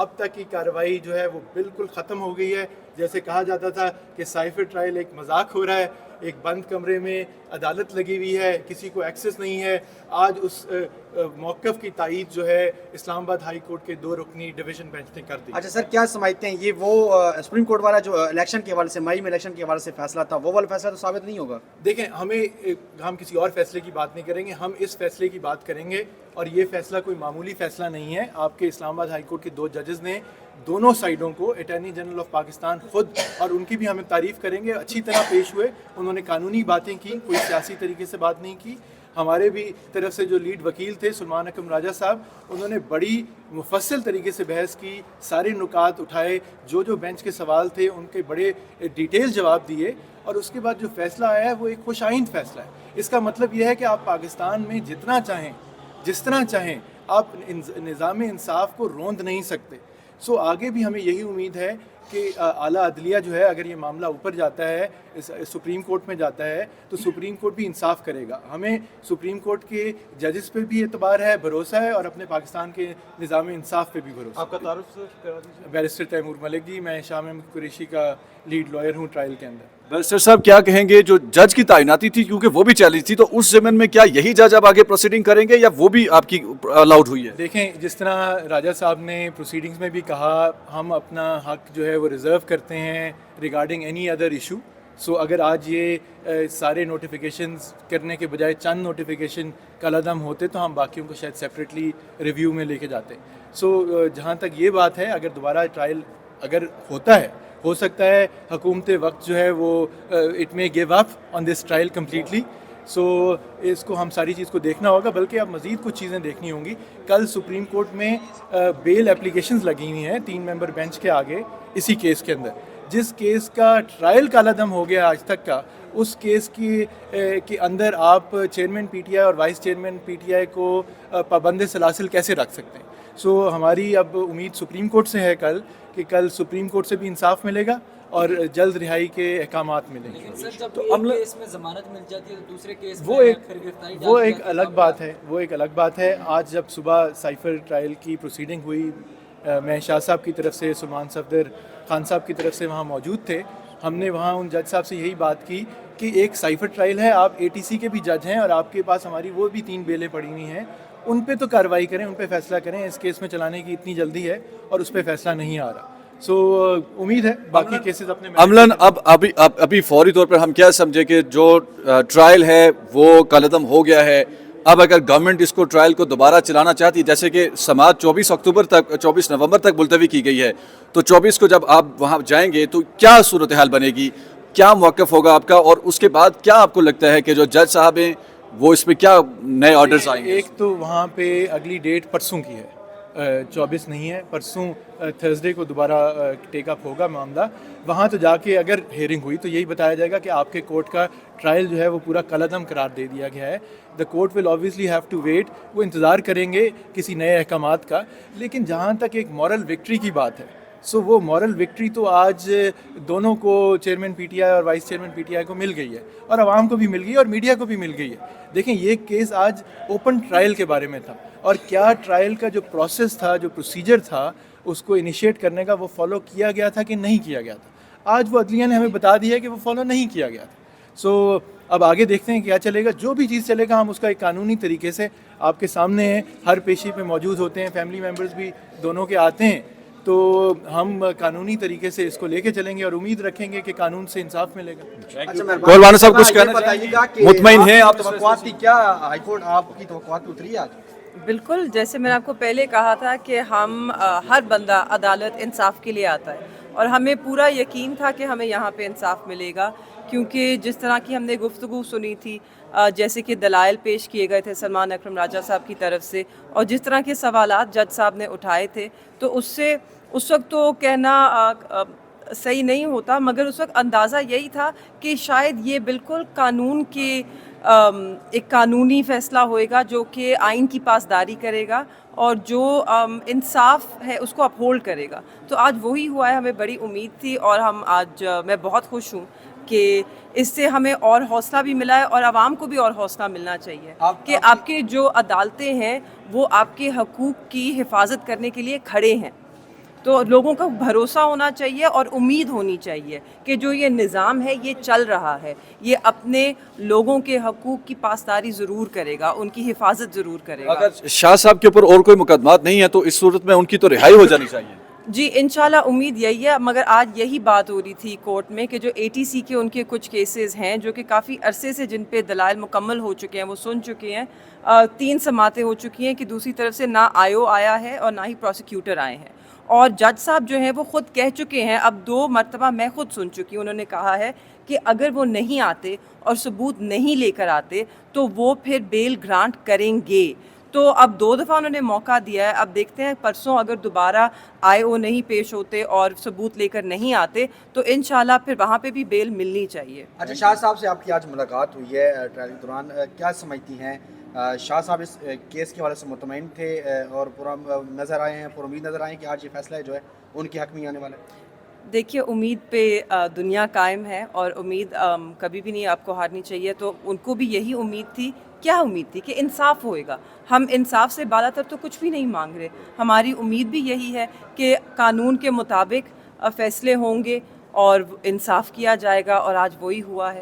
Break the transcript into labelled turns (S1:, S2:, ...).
S1: اب تک کی کارروائی جو ہے وہ بالکل ختم ہو گئی ہے. جیسے کہا جاتا تھا کہ سائفر ٹرائل ایک مذاق ہو رہا ہے, ایک بند کمرے میں عدالت لگی ہوئی ہے, کسی کو ایکسیس نہیں ہے. آج اس موقف کی تائید جو ہے اسلام آباد ہائی کورٹ کے 2 رکنی ڈویژن بینچ نے کر دی.
S2: اچھا سر, کیا سمجھتے ہیں یہ وہ سپریم کورٹ والا جو الیکشن کے حوالے سے مئی میں الیکشن کے حوالے سے فیصلہ تھا, وہ والا فیصلہ تو ثابت نہیں ہوگا؟
S1: دیکھیں, ہم کسی اور فیصلے کی بات نہیں کریں گے, ہم اس فیصلے کی بات کریں گے. اور یہ فیصلہ کوئی معمولی فیصلہ نہیں ہے. آپ کے اسلام آباد ہائی کورٹ کے 2 ججز نے دونوں سائیڈوں کو, اٹارنی جنرل آف پاکستان خود, اور ان کی بھی ہمیں تعریف کریں گے, اچھی طرح پیش ہوئے. انہوں نے قانونی باتیں کی, کوئی سیاسی طریقے سے بات نہیں کی. ہمارے بھی طرف سے جو لیڈ وکیل تھے سلمان اکرم راجہ صاحب, انہوں نے بڑی مفصل طریقے سے بحث کی, سارے نکات اٹھائے, جو بینچ کے سوال تھے ان کے بڑے ڈیٹیل جواب دیے. اور اس کے بعد جو فیصلہ آیا ہے وہ ایک خوش آئند فیصلہ ہے. اس کا مطلب یہ ہے کہ آپ پاکستان میں جتنا چاہیں, جس طرح چاہیں, آپ نظام انصاف کو روند نہیں سکتے. سو آگے بھی ہمیں یہی امید ہے کہ اعلیٰ عدلیہ جو ہے, اگر یہ معاملہ اوپر جاتا ہے, سپریم کورٹ میں جاتا ہے, تو سپریم کورٹ بھی انصاف کرے گا. ہمیں سپریم کورٹ کے ججز پہ بھی اعتبار ہے, بھروسہ ہے, اور اپنے پاکستان کے نظام انصاف پہ بھی بھروسہ.
S3: آپ کا تعارف کرا دیجیے.
S1: بیرسٹر تیمور ملک جی, میں شاہ محمود قریشی کا لیڈ لائر ہوں ٹرائل کے اندر.
S3: بیرسٹر صاحب, کیا کہیں گے جو جج کی تعیناتی تھی, کیونکہ وہ بھی چیلنج تھی, تو اس ضمن میں کیا یہی جج اب آگے پروسیڈنگ کریں گے یا وہ بھی آپ کی الاؤڈ ہوئی ہے؟
S1: دیکھیں, جس طرح راجہ صاحب نے پروسیڈنگز میں بھی کہا, ہم اپنا حق جو ہے وہ ریزرو کرتے ہیں ریگارڈنگ اینی ادر ایشو. سو اگر آج یہ سارے نوٹیفیکیشنز کرنے کے بجائے چند نوٹیفیکیشن کل عدم ہوتے تو ہم باقیوں کو شاید سیپریٹلی ریویو میں لے کے جاتے. سو جہاں تک یہ بات ہے, اگر دوبارہ ٹرائل اگر ہوتا ہے, ہو سکتا ہے حکومت وقت جو ہے وہ اٹ میں گیو اپ آن دس ٹرائل کمپلیٹلی. سو اس کو ہم ساری چیز کو دیکھنا ہوگا, بلکہ اب مزید کچھ چیزیں دیکھنی ہوں گی. کل سپریم کورٹ میں بیل اپلیکیشنز لگی ہوئی ہیں 3 ممبر بینچ کے آگے اسی کیس کے اندر. جس کیس کا ٹرائل کالعدم ہو گیا آج تک کا, اس کیس کے اندر آپ چیئرمین پی ٹی آئی اور vice chairman P T I کو پابند سلاسل کیسے رکھ سکتے ہیں؟ سو ہماری اب امید سپریم کورٹ سے ہے کہ کل سپریم کورٹ سے بھی انصاف ملے گا اور جلد رہائی کے احکامات ملیں گے.
S4: سر, جب ایک کیس میں ضمانت مل جاتی ہے تو دوسرے کیس
S1: وہ ایک الگ بات ہے. وہ ایک الگ بات ہے. آج جب صبح سائفر ٹرائل کی پروسیڈنگ ہوئی, میں شاہ صاحب کی طرف سے, سلمان صفدر خان صاحب کی طرف سے وہاں موجود تھے. ہم نے وہاں ان جج صاحب سے یہی بات کی کہ ایک سائفر ٹرائل ہے, آپ اے ٹی سی کے بھی جج ہیں, اور آپ کے پاس ہماری وہ بھی 3 بیلیں پڑی ہوئی ہیں, ان پہ تو کارروائی کریں, ان پہ فیصلہ کریں. اس کیس میں چلانے کی اتنی جلدی ہے اور اس پہ فیصلہ نہیں آ رہا. سو امید ہے باقی کیسز اپنے
S3: عملاً ابھی فوری طور پر ہم کیا سمجھے کہ جو ٹرائل ہے وہ کالعدم ہو گیا ہے. اب اگر گورنمنٹ اس کو ٹرائل کو دوبارہ چلانا چاہتی ہے, جیسے کہ سماعت 24 نومبر تک ملتوی کی گئی ہے, تو 24 کو جب آپ وہاں جائیں گے تو کیا صورتحال بنے گی, کیا موقف ہوگا آپ کا, اور اس کے بعد کیا آپ کو لگتا ہے کہ جو جج صاحب ہیں وہ اس پہ کیا نئے آرڈرز آئیں گے؟
S1: ایک تو وہاں پہ اگلی ڈیٹ پرسوں کی ہے, 24 نہیں ہے, پرسوں تھرسڈے کو دوبارہ ٹیک اپ ہوگا معاملہ. وہاں تو جا کے اگر ہیئرنگ ہوئی تو یہی بتایا جائے گا کہ آپ کے کورٹ کا ٹرائل جو ہے وہ پورا کالعدم قرار دے دیا گیا ہے. The court will obviously have to wait. وہ انتظار کریں گے کسی نئے احکامات کا. لیکن جہاں تک ایک مورل وکٹری کی بات ہے, سو وہ مورل وکٹری تو آج دونوں کو, چیئرمین پی ٹی آئی اور vice chairman P T I کو مل گئی ہے, اور عوام کو بھی مل گئی ہے, اور میڈیا کو بھی مل گئی ہے. دیکھیں, یہ کیس آج اوپن ٹرائل کے بارے میں تھا, اور کیا ٹرائل کا جو پروسیس تھا, جو پروسیجر تھا اس کو انیشیٹ کرنے کا, وہ فالو کیا گیا تھا کہ نہیں کیا گیا تھا. آج وہ عدلیہ نے ہمیں بتا دیا ہے کہ وہ فالو نہیں کیا گیا تھا. سو اب آگے دیکھتے ہیں کیا چلے گا. جو بھی چیز چلے گا ہم اس کا ایک قانونی طریقے سے آپ کے سامنے ہیں, ہر پیشی پہ موجود ہوتے ہیں, فیملی ممبرز بھی دونوں کے آتے ہیں, تو ہم قانونی طریقے سے اس کو لے کے چلیں گے اور امید رکھیں گے کہ قانون سے انصاف ملے گا.
S3: گولوانا صاحب کچھ کہنا
S2: بتائیے گا کہ
S3: مطمئن ہیں آپ؟
S2: توقعات تھی کیا ہائی کورٹ, آپ کی توقعات اتری آج؟
S5: بالکل, جیسے میں نے آپ کو پہلے کہا تھا کہ ہم ہر بندہ عدالت انصاف کے لیے آتا ہے, اور ہمیں پورا یقین تھا کہ ہمیں یہاں پہ انصاف ملے گا, کیونکہ جس طرح کی ہم نے گفتگو سنی تھی, جیسے کہ دلائل پیش کیے گئے تھے سلمان اکرم راجہ صاحب کی طرف سے, اور جس طرح کے سوالات جج صاحب نے اٹھائے تھے, تو اس سے اس وقت تو کہنا صحیح نہیں ہوتا, مگر اس وقت اندازہ یہی تھا کہ شاید یہ بالکل قانون کے ایک قانونی فیصلہ ہوئے گا جو کہ آئین کی پاسداری کرے گا اور جو انصاف ہے اس کو اپہولڈ کرے گا. تو آج وہی ہوا ہے, ہمیں بڑی امید تھی, اور ہم آج میں بہت خوش ہوں کہ اس سے ہمیں اور حوصلہ بھی ملا ہے, اور عوام کو بھی اور حوصلہ ملنا چاہیے کہ آپ کے جو عدالتیں ہیں وہ آپ کے حقوق کی حفاظت کرنے کے لیے کھڑے ہیں. تو لوگوں کا بھروسہ ہونا چاہیے اور امید ہونی چاہیے کہ جو یہ نظام ہے یہ چل رہا ہے، یہ اپنے لوگوں کے حقوق کی پاسداری ضرور کرے گا، ان کی حفاظت ضرور کرے گا۔
S3: اگر شاہ صاحب کے اوپر اور کوئی مقدمات نہیں ہیں تو اس صورت میں ان کی تو رہائی ہو جانی چاہیے۔
S5: جی انشاءاللہ امید یہی ہے، مگر آج یہی بات ہو رہی تھی کورٹ میں کہ جو ATC کے ان کے کچھ کیسز ہیں جو کہ کافی عرصے سے جن پہ دلائل مکمل ہو چکے ہیں، وہ سن چکے ہیں، 3 سماعتیں ہو چکی ہیں کہ دوسری طرف سے نہ آئیو آیا ہے اور نہ ہی پروسیکیوٹر آئے ہیں، اور جج صاحب جو ہیں وہ خود کہہ چکے ہیں، اب 2 مرتبہ میں خود سن چکی ہوں، انہوں نے کہا ہے کہ اگر وہ نہیں آتے اور ثبوت نہیں لے کر آتے تو وہ پھر بیل گرانٹ کریں گے۔ تو اب 2 دفعہ انہوں نے موقع دیا ہے، اب دیکھتے ہیں پرسوں اگر دوبارہ IO نہیں پیش ہوتے اور ثبوت لے کر نہیں آتے تو انشاءاللہ پھر وہاں پہ بھی بیل ملنی چاہیے۔
S2: اچھا، شاہ صاحب سے آپ کی آج ملاقات ہوئی ہے ٹرائل کے دوران، کیا سمجھتی ہیں شاہ صاحب اس کیس کے حوالے سے مطمئن تھے اور پورا نظر آئے ہیں، پر امید نظر آئے ہیں کہ آج یہ فیصلہ جو ہے ان کے حق میں آنے والا ہے؟
S5: دیکھیے امید پہ دنیا قائم ہے اور امید کبھی بھی نہیں آپ کو ہارنی چاہیے، تو ان کو بھی یہی امید تھی، کیا امید تھی کہ انصاف ہوئے گا۔ ہم انصاف سے بالا تر تو کچھ بھی نہیں مانگ رہے، ہماری امید بھی یہی ہے کہ قانون کے مطابق فیصلے ہوں گے اور انصاف کیا جائے گا، اور آج وہی ہوا ہے۔